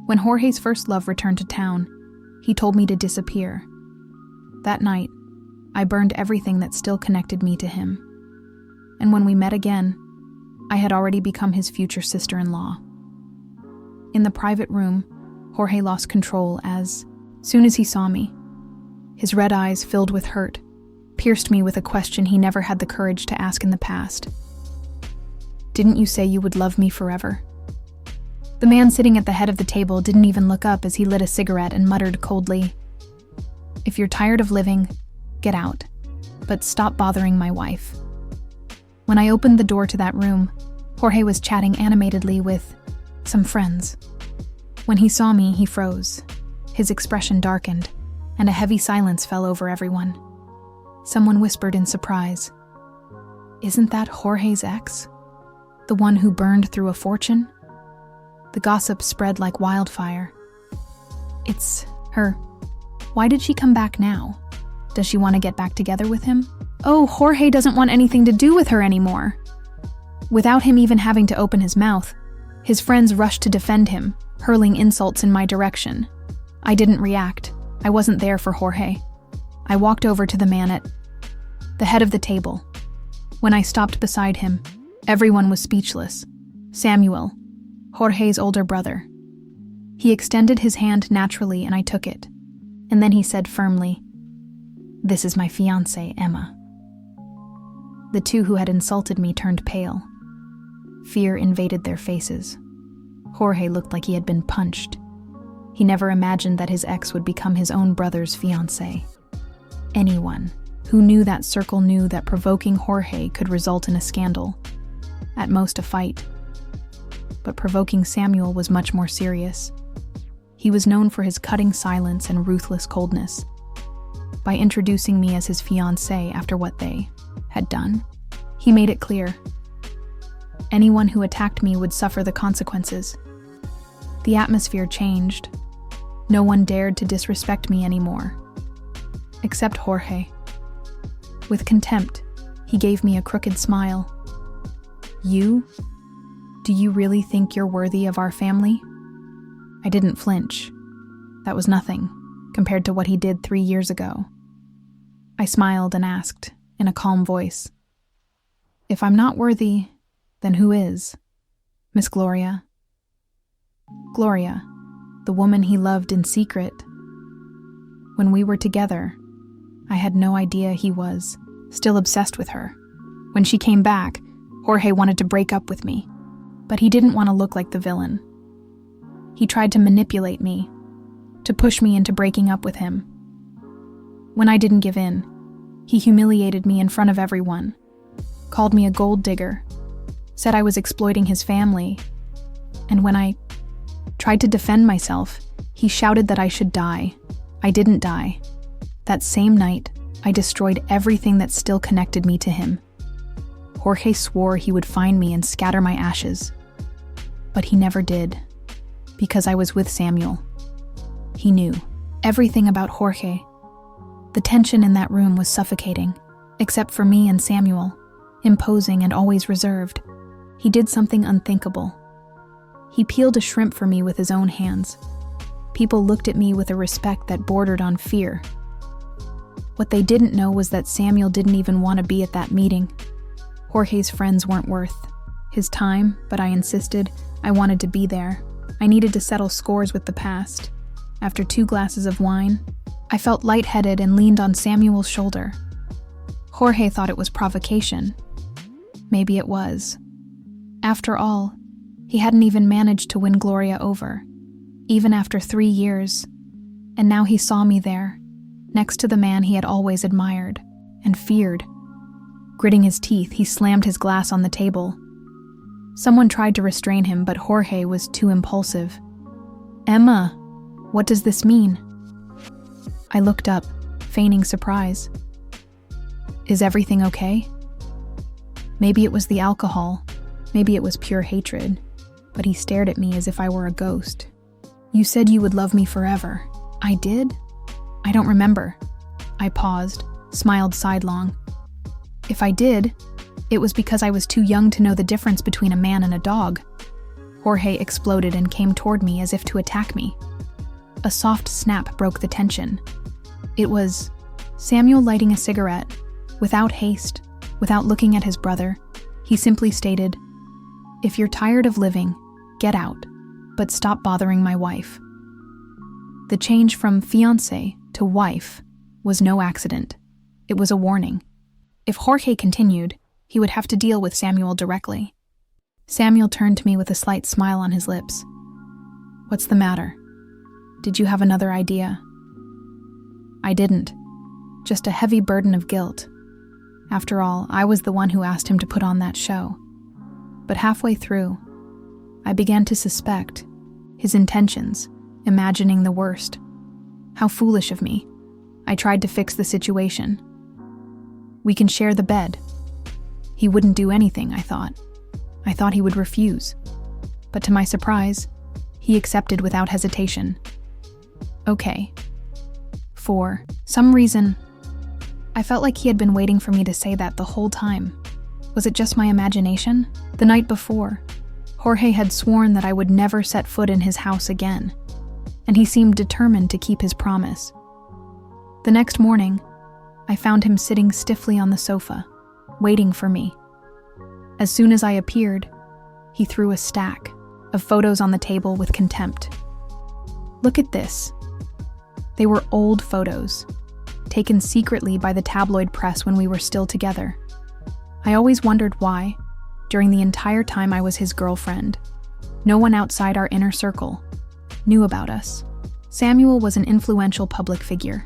When Jorge's first love returned to town, he told me to disappear. That night, I burned everything that still connected me to him. And when we met again, I had already become his future sister-in-law. In the private room, Jorge lost control as soon as he saw me. His red eyes, filled with hurt, pierced me with a question he never had the courage to ask in the past. "Didn't you say you would love me forever?" The man sitting at the head of the table didn't even look up as he lit a cigarette and muttered coldly, "If you're tired of living, get out, but stop bothering my wife." When I opened the door to that room, Jorge was chatting animatedly with some friends. When he saw me, he froze. His expression darkened, and a heavy silence fell over everyone. Someone whispered in surprise, "Isn't that Jorge's ex? The one who burned through a fortune?" The gossip spread like wildfire. "It's her. Why did she come back now? Does she want to get back together with him? Oh, Jorge doesn't want anything to do with her anymore." Without him even having to open his mouth, his friends rushed to defend him, hurling insults in my direction. I didn't react. I wasn't there for Jorge. I walked over to the man at the head of the table. When I stopped beside him, everyone was speechless. Samuel, Jorge's older brother. He extended his hand naturally and I took it. And then he said firmly, "This is my fiancée, Emma." The two who had insulted me turned pale. Fear invaded their faces. Jorge looked like he had been punched. He never imagined that his ex would become his own brother's fiancée. Anyone who knew that circle knew that provoking Jorge could result in a scandal, at most a fight. But provoking Samuel was much more serious. He was known for his cutting silence and ruthless coldness. By introducing me as his fiancée after what they had done, he made it clear. Anyone who attacked me would suffer the consequences. The atmosphere changed. No one dared to disrespect me anymore. Except Jorge. With contempt, he gave me a crooked smile. "You? Do you really think you're worthy of our family?" I didn't flinch. That was nothing, compared to what he did 3 years ago. I smiled and asked, in a calm voice, "If I'm not worthy, then who is? Miss Gloria?" Gloria, the woman he loved in secret. When we were together, I had no idea he was still obsessed with her. When she came back, Jorge wanted to break up with me, but he didn't want to look like the villain. He tried to manipulate me, to push me into breaking up with him. When I didn't give in, he humiliated me in front of everyone, called me a gold digger, said I was exploiting his family, and when I tried to defend myself, he shouted that I should die. I didn't die. That same night, I destroyed everything that still connected me to him. Jorge swore he would find me and scatter my ashes, but he never did, because I was with Samuel. He knew everything about Jorge. The tension in that room was suffocating, except for me and Samuel, imposing and always reserved. He did something unthinkable. He peeled a shrimp for me with his own hands. People looked at me with a respect that bordered on fear. What they didn't know was that Samuel didn't even want to be at that meeting. Jorge's friends weren't worth his time, but I insisted. I wanted to be there. I needed to settle scores with the past. After 2 glasses of wine, I felt lightheaded and leaned on Samuel's shoulder. Jorge thought it was provocation. Maybe it was. After all, he hadn't even managed to win Gloria over, even after 3 years. And now he saw me there, next to the man he had always admired and feared. Gritting his teeth, he slammed his glass on the table. Someone tried to restrain him, but Jorge was too impulsive. "Emma, what does this mean?" I looked up, feigning surprise. "Is everything okay?" Maybe it was the alcohol, maybe it was pure hatred, but he stared at me as if I were a ghost. "You said you would love me forever." "I did? I don't remember." I paused, smiled sidelong. "If I did, it was because I was too young to know the difference between a man and a dog." Jorge exploded and came toward me as if to attack me. A soft snap broke the tension. It was Samuel lighting a cigarette. Without haste, without looking at his brother, he simply stated, "If you're tired of living, get out, but stop bothering my wife." The change from fiancé to wife was no accident. It was a warning. If Jorge continued, he would have to deal with Samuel directly. Samuel turned to me with a slight smile on his lips. "What's the matter? Did you have another idea?" I didn't. Just a heavy burden of guilt. After all, I was the one who asked him to put on that show. But halfway through, I began to suspect his intentions, imagining the worst. How foolish of me. I tried to fix the situation. "We can share the bed." He wouldn't do anything, I thought. I thought he would refuse. But to my surprise, he accepted without hesitation. "Okay." For some reason, I felt like he had been waiting for me to say that the whole time. Was it just my imagination? The night before, Jorge had sworn that I would never set foot in his house again, and he seemed determined to keep his promise. The next morning, I found him sitting stiffly on the sofa, waiting for me. As soon as I appeared, he threw a stack of photos on the table with contempt. "Look at this." They were old photos, taken secretly by the tabloid press when we were still together. I always wondered why, during the entire time I was his girlfriend, no one outside our inner circle knew about us. Samuel was an influential public figure.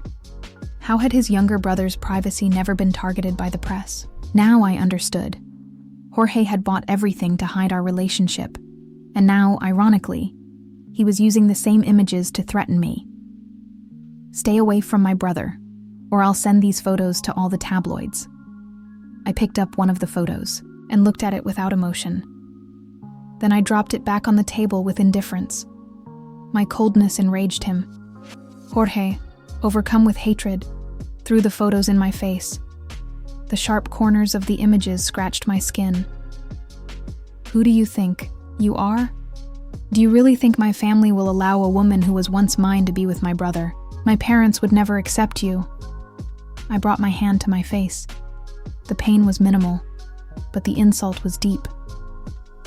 How had his younger brother's privacy never been targeted by the press? Now I understood. Jorge had bought everything to hide our relationship, and now, ironically, he was using the same images to threaten me. "Stay away from my brother, or I'll send these photos to all the tabloids." I picked up one of the photos and looked at it without emotion. Then I dropped it back on the table with indifference. My coldness enraged him. Jorge, overcome with hatred, threw the photos in my face. The sharp corners of the images scratched my skin. "Who do you think you are? Do you really think my family will allow a woman who was once mine to be with my brother? My parents would never accept you." I brought my hand to my face. The pain was minimal, but the insult was deep.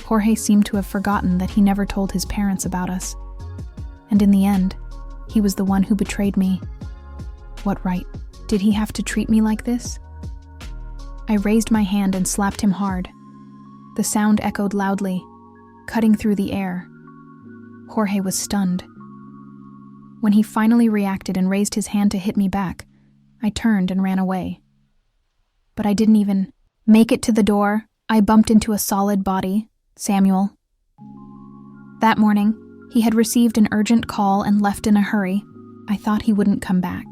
Jorge seemed to have forgotten that he never told his parents about us. And in the end, he was the one who betrayed me. What right did he have to treat me like this? I raised my hand and slapped him hard. The sound echoed loudly, cutting through the air. Jorge was stunned. When he finally reacted and raised his hand to hit me back, I turned and ran away. But I didn't even make it to the door. I bumped into a solid body, Samuel. That morning, he had received an urgent call and left in a hurry. I thought he wouldn't come back.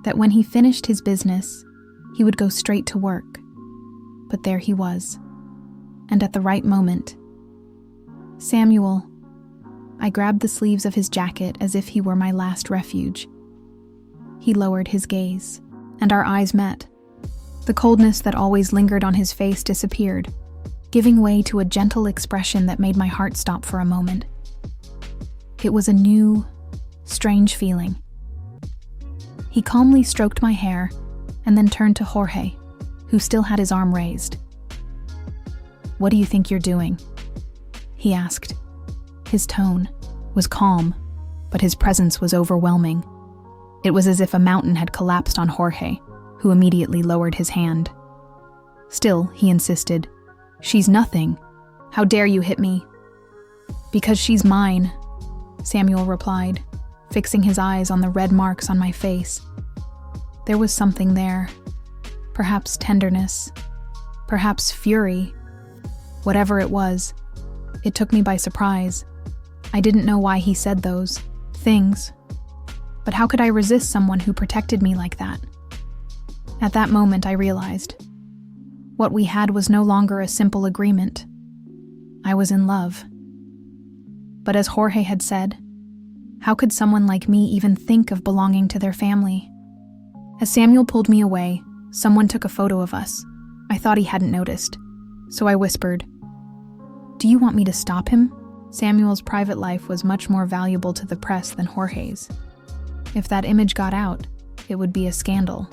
That when he finished his business, he would go straight to work. But there he was. And at the right moment, "Samuel." I grabbed the sleeves of his jacket as if he were my last refuge. He lowered his gaze, and our eyes met. The coldness that always lingered on his face disappeared, giving way to a gentle expression that made my heart stop for a moment. It was a new, strange feeling. He calmly stroked my hair and then turned to Jorge, who still had his arm raised. "What do you think you're doing?" he asked. His tone was calm, but his presence was overwhelming. It was as if a mountain had collapsed on Jorge, who immediately lowered his hand. Still, he insisted, "She's nothing. How dare you hit me?" "Because she's mine," Samuel replied, fixing his eyes on the red marks on my face. There was something there. Perhaps tenderness. Perhaps fury. Whatever it was, it took me by surprise. I didn't know why he said those things. But how could I resist someone who protected me like that? At that moment, I realized what we had was no longer a simple agreement. I was in love. But as Jorge had said, how could someone like me even think of belonging to their family? As Samuel pulled me away, someone took a photo of us. I thought he hadn't noticed, so I whispered, "Do you want me to stop him?" Samuel's private life was much more valuable to the press than Jorge's. If that image got out, it would be a scandal.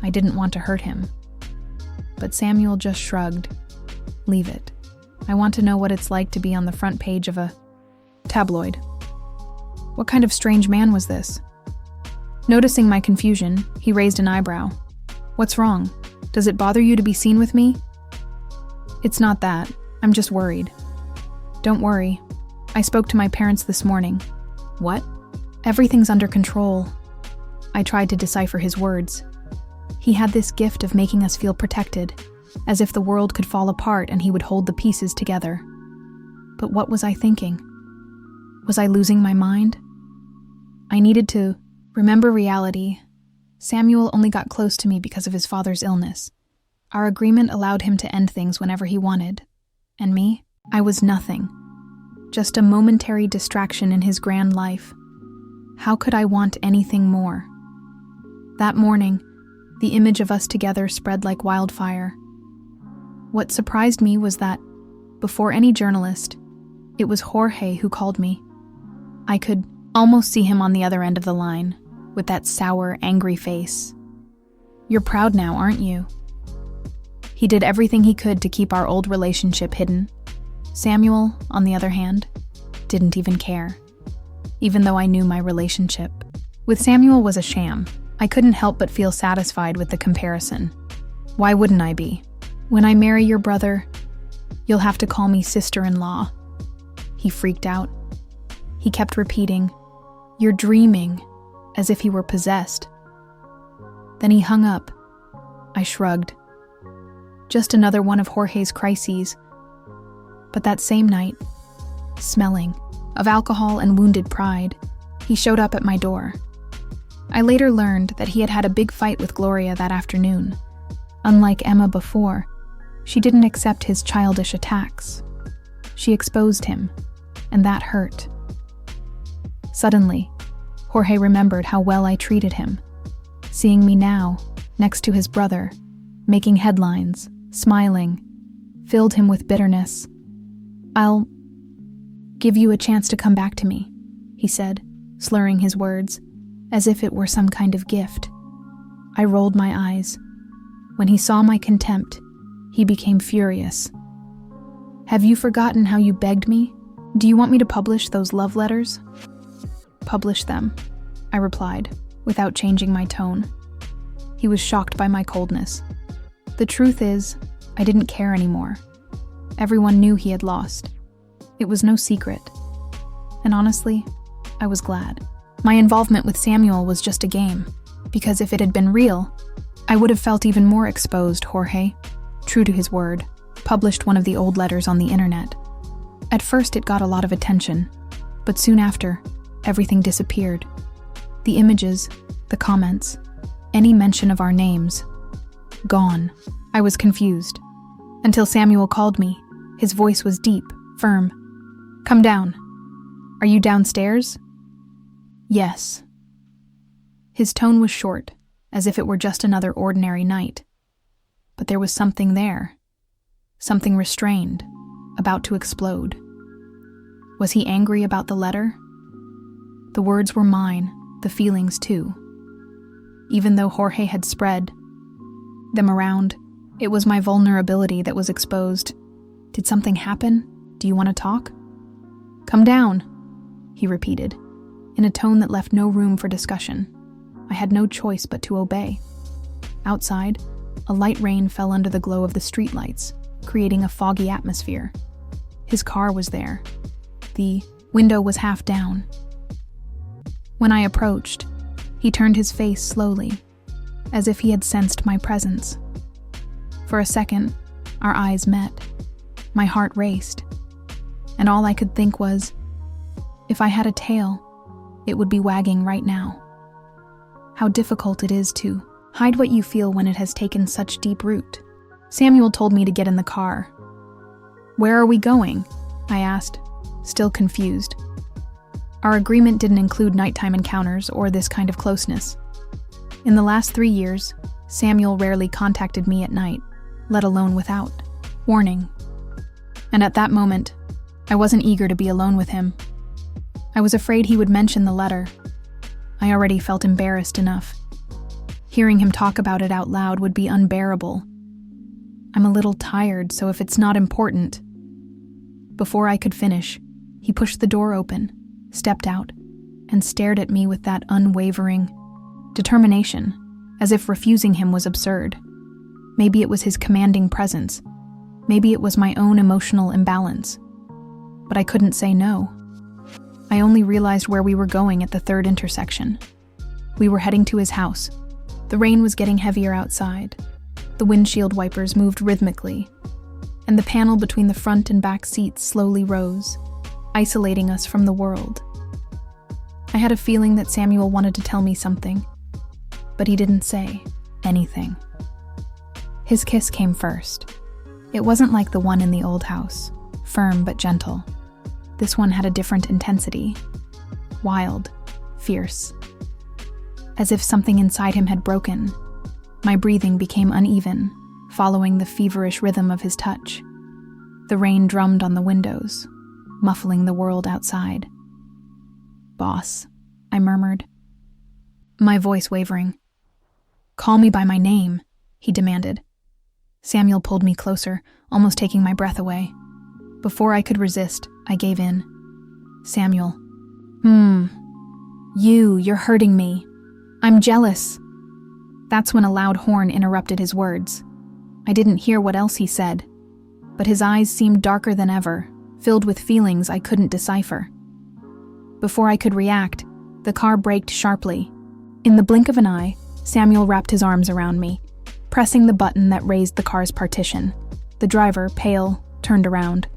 I didn't want to hurt him. But Samuel just shrugged. Leave it. I want to know what it's like to be on the front page of a tabloid. What kind of strange man was this? Noticing my confusion, he raised an eyebrow. What's wrong? Does it bother you to be seen with me? It's not that. I'm just worried. Don't worry. I spoke to my parents this morning. What? Everything's under control. I tried to decipher his words. He had this gift of making us feel protected, as if the world could fall apart and he would hold the pieces together. But what was I thinking? Was I losing my mind? I needed to remember reality. Samuel only got close to me because of his father's illness. Our agreement allowed him to end things whenever he wanted. And me? I was nothing. Just a momentary distraction in his grand life. How could I want anything more? That morning, the image of us together spread like wildfire. What surprised me was that, before any journalist, it was Jorge who called me. I could almost see him on the other end of the line, with that sour, angry face. You're proud now, aren't you? He did everything he could to keep our old relationship hidden. Samuel, on the other hand, didn't even care, even though I knew my relationship with Samuel was a sham. I couldn't help but feel satisfied with the comparison. Why wouldn't I be? When I marry your brother, you'll have to call me sister-in-law. He freaked out. He kept repeating, "You're dreaming," as if he were possessed. Then he hung up. I shrugged. Just another one of Jorge's crises. But that same night, smelling of alcohol and wounded pride, he showed up at my door. I later learned that he had had a big fight with Gloria that afternoon. Unlike Emma before, she didn't accept his childish attacks. She exposed him, and that hurt. Suddenly, Jorge remembered how well I treated him. Seeing me now, next to his brother, making headlines, smiling, filled him with bitterness. "I'll give you a chance to come back to me," he said, slurring his words, as if it were some kind of gift. I rolled my eyes. When he saw my contempt, he became furious. "Have you forgotten how you begged me? Do you want me to publish those love letters?" "Publish them," I replied, without changing my tone. He was shocked by my coldness. The truth is, I didn't care anymore. Everyone knew he had lost. It was no secret. And honestly, I was glad. My involvement with Samuel was just a game, because if it had been real, I would have felt even more exposed. Jorge, true to his word, published one of the old letters on the internet. At first it got a lot of attention, but soon after, everything disappeared. The images, the comments, any mention of our names. Gone. I was confused. Until Samuel called me. His voice was deep, firm. "Come down. Are you downstairs?" "Yes." His tone was short, as if it were just another ordinary night. But there was something there. Something restrained, about to explode. Was he angry about the letter? The words were mine, the feelings too. Even though Jorge had spread them around, it was my vulnerability that was exposed. "Did something happen? Do you want to talk?" "Come down," he repeated, in a tone that left no room for discussion. I had no choice but to obey. Outside, a light rain fell under the glow of the streetlights, creating a foggy atmosphere. His car was there. The window was half down. When I approached, he turned his face slowly, as if he had sensed my presence. For a second, our eyes met. My heart raced, and all I could think was, if I had a tail, it would be wagging right now. How difficult it is to hide what you feel when it has taken such deep root. Samuel told me to get in the car. "Where are we going?" I asked, still confused. Our agreement didn't include nighttime encounters or this kind of closeness. In the last 3 years, Samuel rarely contacted me at night, let alone without warning. And at that moment, I wasn't eager to be alone with him. I was afraid he would mention the letter. I already felt embarrassed enough. Hearing him talk about it out loud would be unbearable. I'm a little tired, so if it's not important. Before I could finish, he pushed the door open, stepped out, and stared at me with that unwavering determination, as if refusing him was absurd. Maybe it was his commanding presence. Maybe it was my own emotional imbalance. But I couldn't say no. I only realized where we were going at the third intersection. We were heading to his house. The rain was getting heavier outside. The windshield wipers moved rhythmically, and the panel between the front and back seats slowly rose, isolating us from the world. I had a feeling that Samuel wanted to tell me something, but he didn't say anything. His kiss came first. It wasn't like the one in the old house, firm but gentle. This one had a different intensity, wild, fierce. As if something inside him had broken, my breathing became uneven, following the feverish rhythm of his touch. The rain drummed on the windows, muffling the world outside. "Boss," I murmured, my voice wavering. "Call me by my name," he demanded. Samuel pulled me closer, almost taking my breath away. Before I could resist, I gave in. "Samuel." You're hurting me. I'm jealous." That's when a loud horn interrupted his words. I didn't hear what else he said, but his eyes seemed darker than ever, filled with feelings I couldn't decipher. Before I could react, the car braked sharply. In the blink of an eye, Samuel wrapped his arms around me, pressing the button that raised the car's partition. The driver, pale, turned around.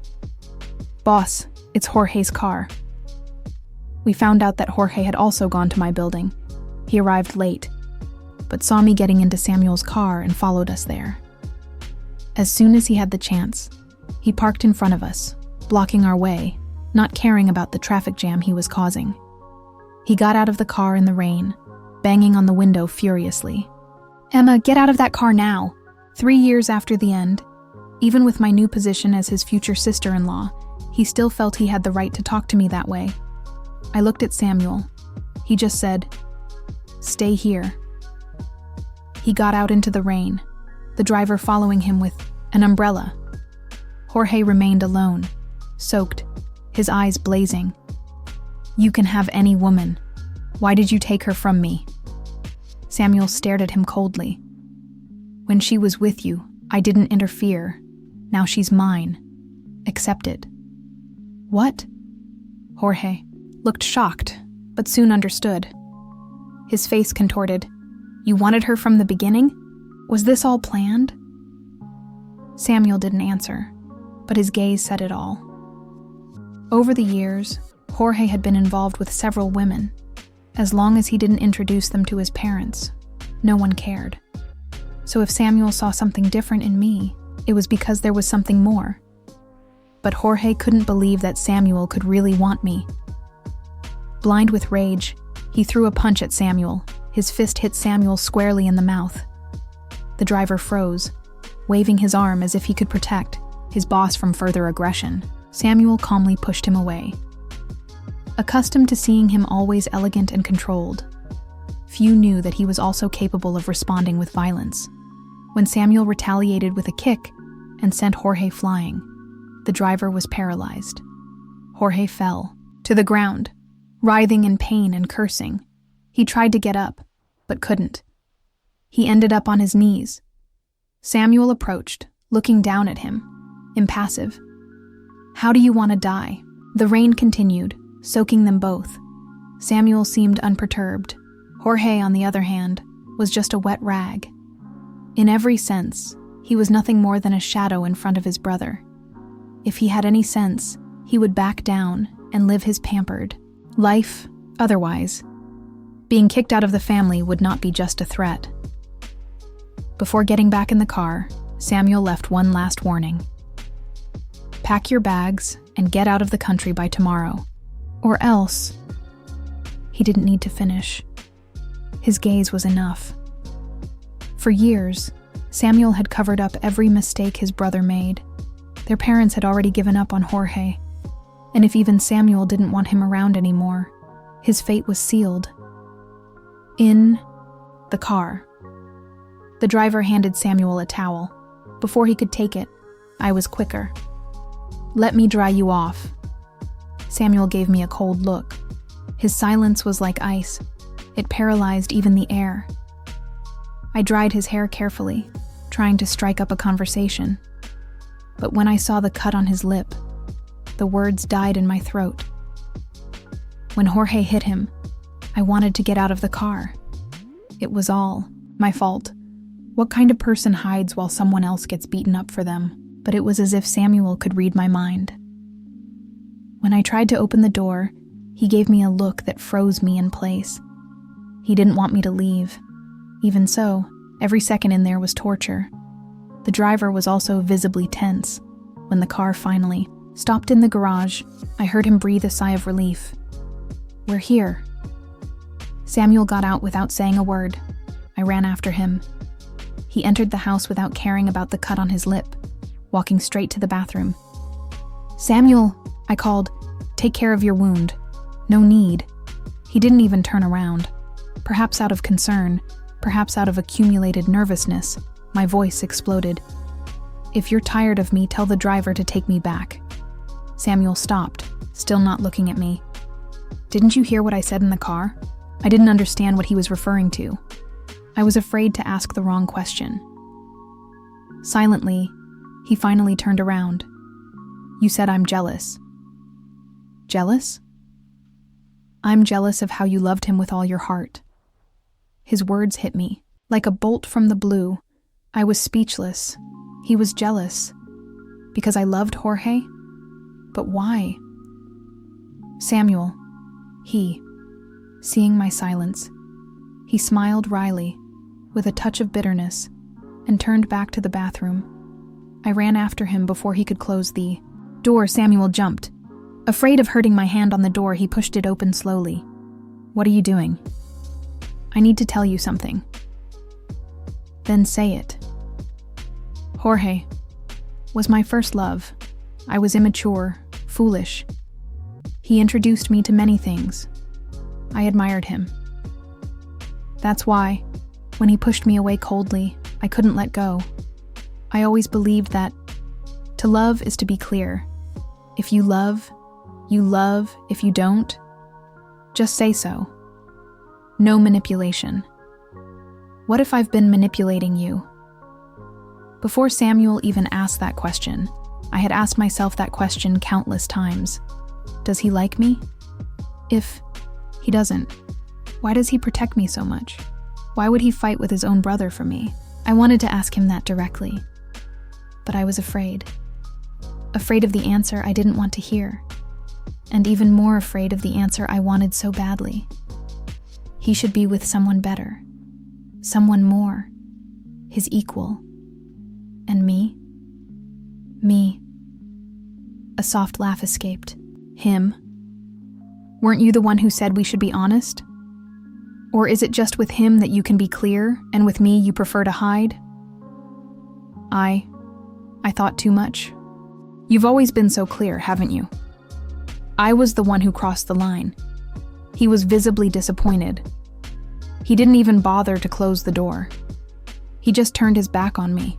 "Boss, it's Jorge's car." We found out that Jorge had also gone to my building. He arrived late, but saw me getting into Samuel's car and followed us there. As soon as he had the chance, he parked in front of us, blocking our way, not caring about the traffic jam he was causing. He got out of the car in the rain, banging on the window furiously. "Emma, get out of that car now." 3 years after the end, even with my new position as his future sister-in-law, he still felt he had the right to talk to me that way. I looked at Samuel. He just said, "Stay here." He got out into the rain, the driver following him with an umbrella. Jorge remained alone, soaked, his eyes blazing. "You can have any woman. Why did you take her from me?" Samuel stared at him coldly. "When she was with you, I didn't interfere. Now she's mine. Accept it." "What?" Jorge looked shocked, but soon understood. His face contorted. "You wanted her from the beginning? Was this all planned?" Samuel didn't answer, but his gaze said it all. Over the years, Jorge had been involved with several women. As long as he didn't introduce them to his parents, no one cared. So if Samuel saw something different in me, it was because there was something more. But Jorge couldn't believe that Samuel could really want me. Blind with rage, he threw a punch at Samuel. His fist hit Samuel squarely in the mouth. The driver froze, waving his arm as if he could protect his boss from further aggression. Samuel calmly pushed him away. Accustomed to seeing him always elegant and controlled, few knew that he was also capable of responding with violence. When Samuel retaliated with a kick and sent Jorge flying, the driver was paralyzed. Jorge fell to the ground, writhing in pain and cursing. He tried to get up, but couldn't. He ended up on his knees. Samuel approached, looking down at him, impassive. "How do you want to die?" The rain continued, soaking them both. Samuel seemed unperturbed. Jorge, on the other hand, was just a wet rag. In every sense, he was nothing more than a shadow in front of his brother. If he had any sense, he would back down and live his pampered life otherwise. Being kicked out of the family would not be just a threat. Before getting back in the car, Samuel left one last warning. "Pack your bags and get out of the country by tomorrow. Or else..." He didn't need to finish. His gaze was enough. For years, Samuel had covered up every mistake his brother made. Their parents had already given up on Jorge. And if even Samuel didn't want him around anymore, his fate was sealed. In the car. The driver handed Samuel a towel. Before he could take it, I was quicker. "Let me dry you off." Samuel gave me a cold look. His silence was like ice. It paralyzed even the air. I dried his hair carefully, trying to strike up a conversation. But when I saw the cut on his lip, the words died in my throat. When Jorge hit him, I wanted to get out of the car. It was all my fault. What kind of person hides while someone else gets beaten up for them? But it was as if Samuel could read my mind. When I tried to open the door, he gave me a look that froze me in place. He didn't want me to leave. Even so, every second in there was torture. The driver was also visibly tense. When the car finally stopped in the garage, I heard him breathe a sigh of relief. "We're here." Samuel got out without saying a word. I ran after him. He entered the house without caring about the cut on his lip, walking straight to the bathroom. "Samuel," I called, "take care of your wound. No need." He didn't even turn around. Perhaps out of concern, perhaps out of accumulated nervousness, my voice exploded. "If you're tired of me, tell the driver to take me back." Samuel stopped, still not looking at me. "Didn't you hear what I said in the car?" I didn't understand what he was referring to. I was afraid to ask the wrong question. Silently, he finally turned around. "You said I'm jealous." "Jealous?" "I'm jealous of how you loved him with all your heart." His words hit me like a bolt from the blue. I was speechless. He was jealous. Because I loved Jorge? But why? "Samuel," seeing my silence, he smiled wryly, with a touch of bitterness, and turned back to the bathroom. I ran after him before he could close the door. Samuel jumped. Afraid of hurting my hand on the door, he pushed it open slowly. "What are you doing?" "I need to tell you something." "Then say it." Jorge was my first love. I was immature, foolish. He introduced me to many things. I admired him. That's why, when he pushed me away coldly, I couldn't let go. I always believed that to love is to be clear. If you love, you love. If you don't, just say so. No manipulation. What if I've been manipulating you? Before Samuel even asked that question, I had asked myself that question countless times. Does he like me? If he doesn't, why does he protect me so much? Why would he fight with his own brother for me? I wanted to ask him that directly, but I was afraid. Afraid of the answer I didn't want to hear, and even more afraid of the answer I wanted so badly. He should be with someone better, someone more, his equal. And me? Me. A soft laugh escaped. Him? Weren't you the one who said we should be honest? Or is it just with him that you can be clear, and with me you prefer to hide? I thought too much. You've always been so clear, haven't you? I was the one who crossed the line. He was visibly disappointed. He didn't even bother to close the door. He just turned his back on me.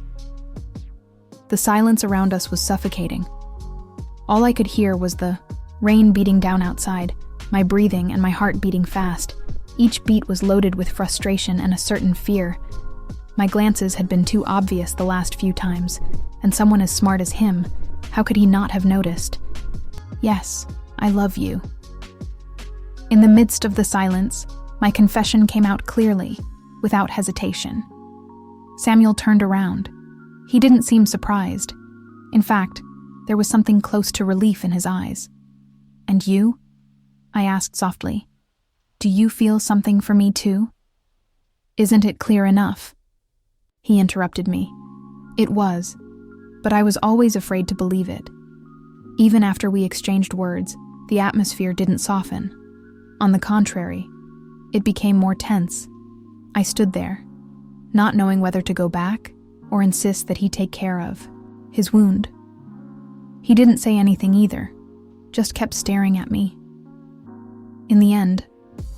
The silence around us was suffocating. All I could hear was the rain beating down outside, my breathing and my heart beating fast. Each beat was loaded with frustration and a certain fear. My glances had been too obvious the last few times, and someone as smart as him, how could he not have noticed? Yes, I love you. In the midst of the silence, my confession came out clearly, without hesitation. Samuel turned around. He didn't seem surprised. In fact, there was something close to relief in his eyes. "And you?" I asked softly. "Do you feel something for me too?" "Isn't it clear enough?" He interrupted me. It was, but I was always afraid to believe it. Even after we exchanged words, the atmosphere didn't soften. On the contrary, it became more tense. I stood there, not knowing whether to go back or insist that he take care of his wound. He didn't say anything either. just kept staring at me. In the end,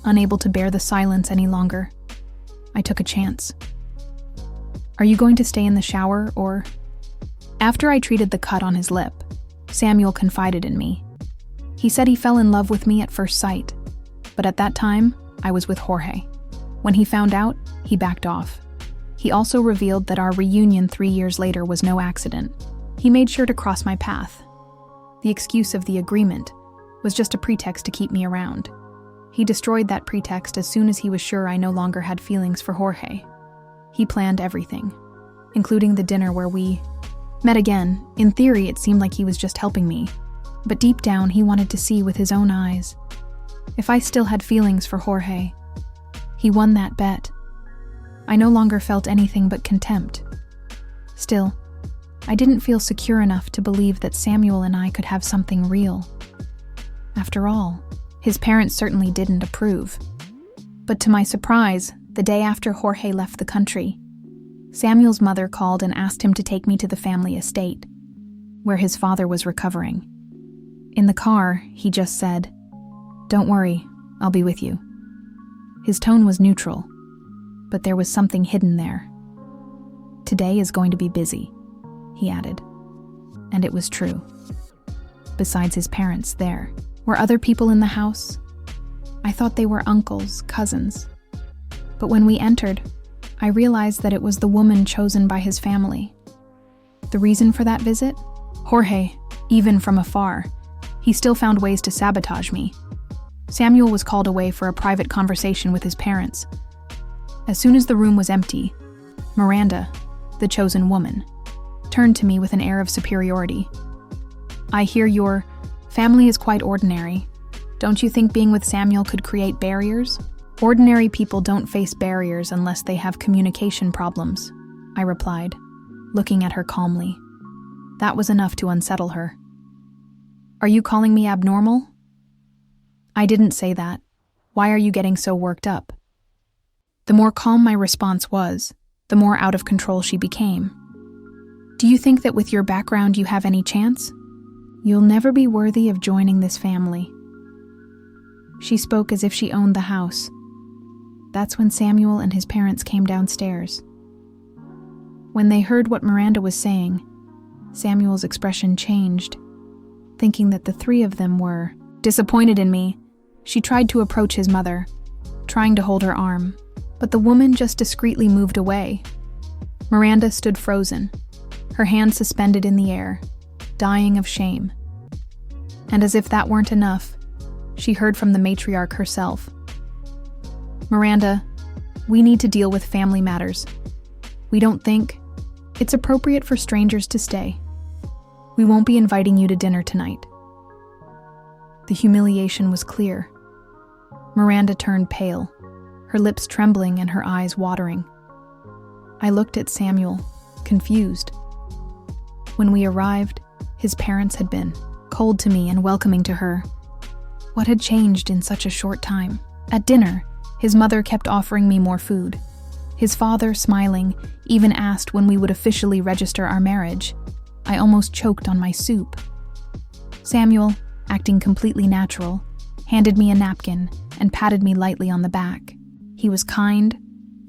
unable to bear the silence any longer, I took a chance. "Are you going to stay in the shower, or—" After I treated the cut on his lip, Samuel confided in me. He said he fell in love with me at first sight, but at that time, I was with Jorge. When he found out, he backed off. He also revealed that our reunion 3 years later was no accident. He made sure to cross my path. The excuse of the agreement was just a pretext to keep me around. He destroyed that pretext as soon as he was sure I no longer had feelings for Jorge. He planned everything, including the dinner where we met again. In theory, it seemed like he was just helping me, but deep down he wanted to see with his own eyes if I still had feelings for Jorge. He won that bet. I no longer felt anything but contempt. Still, I didn't feel secure enough to believe that Samuel and I could have something real. After all, his parents certainly didn't approve. But to my surprise, the day after Jorge left the country, Samuel's mother called and asked him to take me to the family estate, where his father was recovering. In the car, he just said, "Don't worry, I'll be with you." His tone was neutral, but there was something hidden there. "Today is going to be busy," he added. And it was true. Besides his parents there, were other people in the house? I thought they were uncles, cousins. But when we entered, I realized that it was the woman chosen by his family. The reason for that visit? Jorge, even from afar, he still found ways to sabotage me. Samuel was called away for a private conversation with his parents. As soon as the room was empty, Miranda, the chosen woman, turned to me with an air of superiority. "I hear your family is quite ordinary. Don't you think being with Samuel could create barriers?" "Ordinary people don't face barriers unless they have communication problems," I replied, looking at her calmly. That was enough to unsettle her. "Are you calling me abnormal?" "I didn't say that. Why are you getting so worked up?" The more calm my response was, the more out of control she became. "Do you think that with your background you have any chance? You'll never be worthy of joining this family." She spoke as if she owned the house. That's when Samuel and his parents came downstairs. When they heard what Miranda was saying, Samuel's expression changed. Thinking that the three of them were disappointed in me, she tried to approach his mother, trying to hold her arm, but the woman just discreetly moved away. Miranda stood frozen, her hand suspended in the air, dying of shame. And as if that weren't enough, she heard from the matriarch herself. "Miranda, we need to deal with family matters. We don't think it's appropriate for strangers to stay. We won't be inviting you to dinner tonight." The humiliation was clear. Miranda turned pale, her lips trembling and her eyes watering. I looked at Samuel, confused. When we arrived, his parents had been cold to me and welcoming to her. What had changed in such a short time? At dinner, his mother kept offering me more food. His father, smiling, even asked when we would officially register our marriage. I almost choked on my soup. Samuel, acting completely natural, handed me a napkin and patted me lightly on the back. He was kind,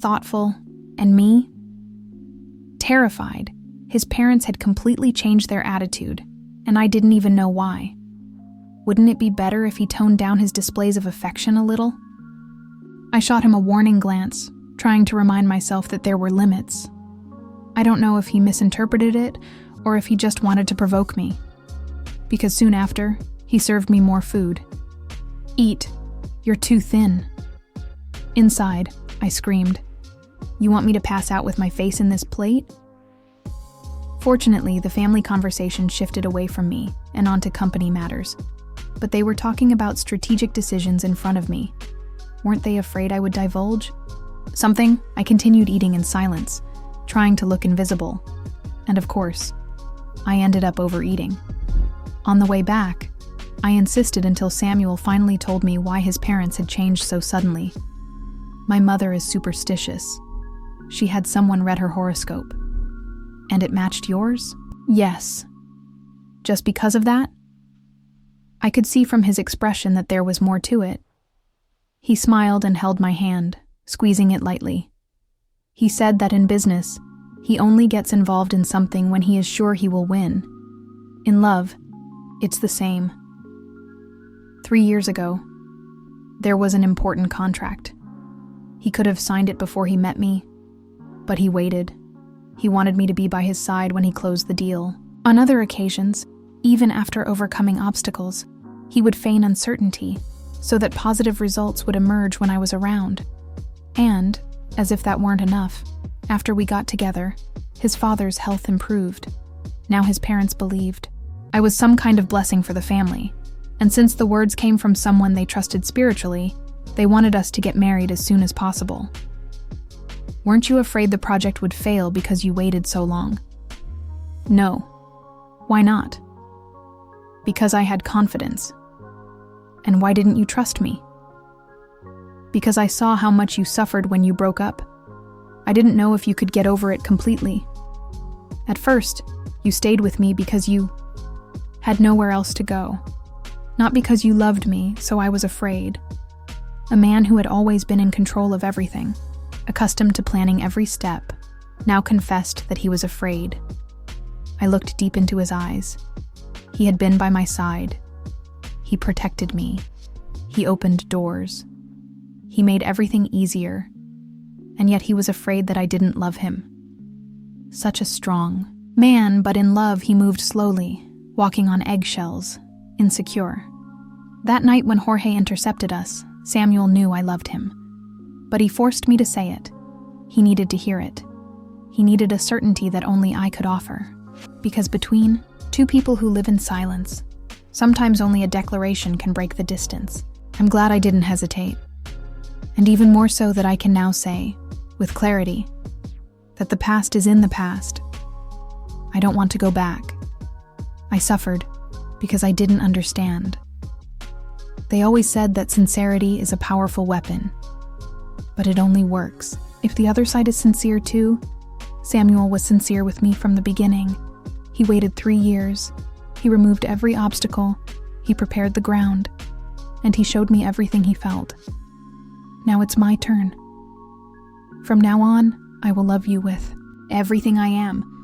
thoughtful, and me? Terrified. His parents had completely changed their attitude, and I didn't even know why. Wouldn't it be better if he toned down his displays of affection a little? I shot him a warning glance, trying to remind myself that there were limits. I don't know if he misinterpreted it or if he just wanted to provoke me. Because soon after, he served me more food. "Eat. You're too thin." Inside, I screamed, "You want me to pass out with my face in this plate?" Fortunately, the family conversation shifted away from me and onto company matters. But they were talking about strategic decisions in front of me. Weren't they afraid I would divulge? Something, I continued eating in silence, trying to look invisible. And of course, I ended up overeating. On the way back, I insisted until Samuel finally told me why his parents had changed so suddenly. My mother is superstitious. She had someone read her horoscope. And it matched yours? Yes. Just because of that? I could see from his expression that there was more to it. He smiled and held my hand, squeezing it lightly. He said that in business, he only gets involved in something when he is sure he will win. In love, it's the same. 3 years ago, there was an important contract. He could have signed it before he met me, but he waited. He wanted me to be by his side when he closed the deal. On other occasions, even after overcoming obstacles, he would feign uncertainty so that positive results would emerge when I was around. And, as if that weren't enough, after we got together, his father's health improved. Now his parents believed I was some kind of blessing for the family, and since the words came from someone they trusted spiritually, they wanted us to get married as soon as possible. Weren't you afraid the project would fail because you waited so long? No. Why not? Because I had confidence. And why didn't you trust me? Because I saw how much you suffered when you broke up. I didn't know if you could get over it completely. At first, you stayed with me because you had nowhere else to go. Not because you loved me, so I was afraid. A man who had always been in control of everything, accustomed to planning every step, now confessed that he was afraid. I looked deep into his eyes. He had been by my side. He protected me. He opened doors. He made everything easier. And yet he was afraid that I didn't love him. Such a strong man, but in love he moved slowly, walking on eggshells, insecure. That night when Jorge intercepted us, Samuel knew I loved him. But he forced me to say it. He needed to hear it. He needed a certainty that only I could offer. Because between two people who live in silence, sometimes only a declaration can break the distance. I'm glad I didn't hesitate. And even more so that I can now say, with clarity, that the past is in the past. I don't want to go back. I suffered because I didn't understand. They always said that sincerity is a powerful weapon, but it only works if the other side is sincere too. Samuel was sincere with me from the beginning. He waited 3 years. He removed every obstacle. He prepared the ground. And he showed me everything he felt. Now it's my turn. From now on, I will love you with everything I am.